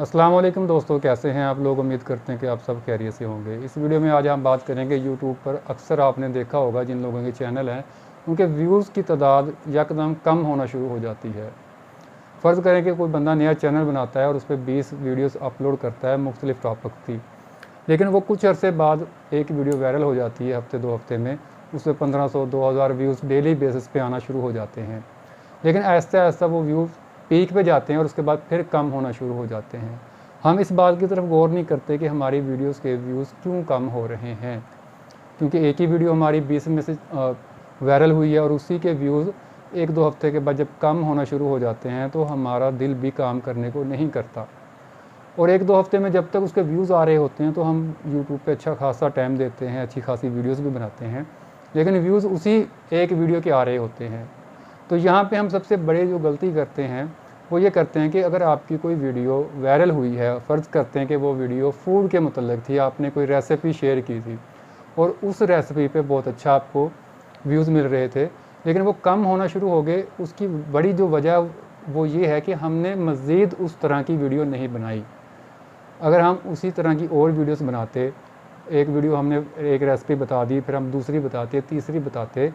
अस्सलाम वालेकुम दोस्तों, कैसे हैं आप लोग। उम्मीद करते हैं कि आप सब खैरियत से होंगे। इस वीडियो में आज हम बात करेंगे यूट्यूब पर अक्सर आपने देखा होगा जिन लोगों के चैनल हैं उनके व्यूज़ की तादाद यकदम कम होना शुरू हो जाती है। फ़र्ज़ करें कि कोई बंदा नया चैनल बनाता है और उस पर 20 वीडियोस अपलोड करता है मुख्तलिफ़ टॉपिक की, लेकिन वो कुछ अरसे बाद एक वीडियो वायरल हो जाती है, हफ्ते 2 हफ्ते में उसमें 1500 2000 व्यूज़ डेली बेसिस पे आना शुरू हो जाते हैं। लेकिन आहिस्ता आहिस्ता वो व्यूज़ पीक पे जाते हैं और उसके बाद फिर कम होना शुरू हो जाते हैं। हम इस बात की तरफ गौर नहीं करते कि हमारी वीडियोस के व्यूज़ क्यों कम हो रहे हैं, क्योंकि एक ही वीडियो हमारी 20 में से वायरल हुई है और उसी के व्यूज़ 1-2 हफ्ते के बाद जब कम होना शुरू हो जाते हैं तो हमारा दिल भी काम करने को नहीं करता। और 1-2 हफ्ते में जब तक उसके व्यूज़ आ रहे होते हैं तो हम यूट्यूब पे अच्छा खासा टाइम देते हैं, अच्छी खासी वीडियोस भी बनाते हैं, लेकिन व्यूज़ उसी एक वीडियो के आ रहे होते हैं। तो यहाँ पे हम सबसे बड़े जो गलती करते हैं वो ये करते हैं कि अगर आपकी कोई वीडियो वायरल हुई है, फ़र्ज़ करते हैं कि वो वीडियो फूड के मुतल्लिक़ थी, आपने कोई रेसिपी शेयर की थी और उस रेसिपी पे बहुत अच्छा आपको व्यूज़ मिल रहे थे, लेकिन वो कम होना शुरू हो गए। उसकी बड़ी जो वजह वो ये है कि हमने मज़ीद उस तरह की वीडियो नहीं बनाई। अगर हम उसी तरह की और वीडियोस बनाते, एक वीडियो हमने एक रेसिपी बता दी, फिर हम दूसरी बताते, तीसरी बताते,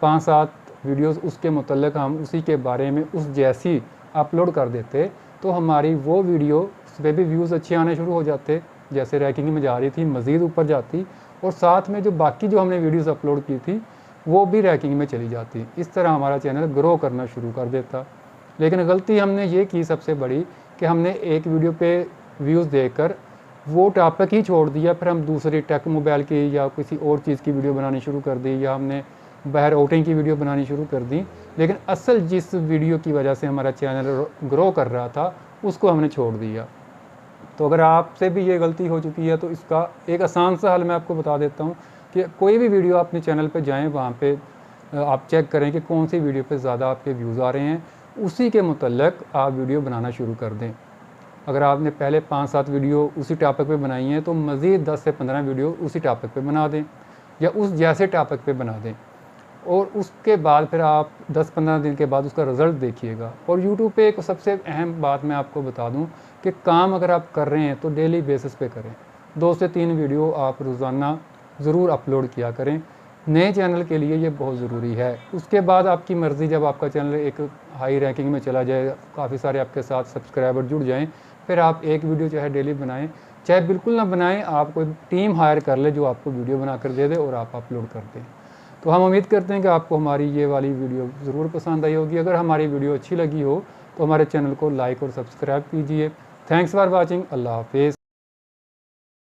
5-7 वीडियोस उसके मुतल्लिक़ हम उसी के बारे में उस जैसी अपलोड कर देते, तो हमारी वो वीडियो उस पर भी व्यूज़ अच्छे आने शुरू हो जाते, जैसे रैंकिंग में जा रही थी मज़ीद ऊपर जाती, और साथ में जो बाकी जो हमने वीडियोस अपलोड की थी वो भी रैंकिंग में चली जाती। इस तरह हमारा चैनल ग्रो करना शुरू कर देता। लेकिन गलती हमने ये की सबसे बड़ी कि हमने एक वीडियो पे व्यूज़ देखकर वो टॉपिक ही छोड़ दिया, फिर हम दूसरी टेक मोबाइल की या किसी और चीज़ की वीडियो बनानी शुरू कर दी, या हमने बाहर आउटिंग की वीडियो बनानी शुरू कर दी, लेकिन असल जिस वीडियो की वजह से हमारा चैनल ग्रो कर रहा था उसको हमने छोड़ दिया। तो अगर आपसे भी ये गलती हो चुकी है तो इसका एक आसान सा हल मैं आपको बता देता हूँ कि कोई भी वीडियो अपने चैनल पे जाएँ, वहाँ पे आप चेक करें कि कौन सी वीडियो पे ज़्यादा आपके व्यूज़ आ रहे हैं, उसी के मुतल्लिक़ आप वीडियो बनाना शुरू कर दें। अगर आपने पहले 5-7 वीडियो उसी टॉपिक पे बनाई हैं तो मज़ीद 10 से 15 वीडियो उसी टॉपिक पे बना दें या उस जैसे टॉपिक पे बना दें, और उसके बाद फिर आप 10-15 दिन के बाद उसका रिज़ल्ट देखिएगा। और यूट्यूब पे एक सबसे अहम बात मैं आपको बता दूं कि काम अगर आप कर रहे हैं तो डेली बेसिस पे करें। 2 से 3 वीडियो आप रोज़ाना ज़रूर अपलोड किया करें, नए चैनल के लिए ये बहुत ज़रूरी है। उसके बाद आपकी मर्ज़ी, जब आपका चैनल एक हाई रैंकिंग में चला जाए, काफ़ी सारे आपके साथ सब्सक्राइबर जुड़ जाएँ, फिर आप एक वीडियो चाहे डेली बनाएँ, चाहे बिल्कुल ना बनाएँ, आप कोई टीम हायर कर ले जो आपको वीडियो बना कर दे दे और आप अपलोड कर दें। तो हम उम्मीद करते हैं कि आपको हमारी ये वाली वीडियो ज़रूर पसंद आई होगी। अगर हमारी वीडियो अच्छी लगी हो तो हमारे चैनल को लाइक और सब्सक्राइब कीजिए। Thanks for watching. अल्लाह हाफिज़।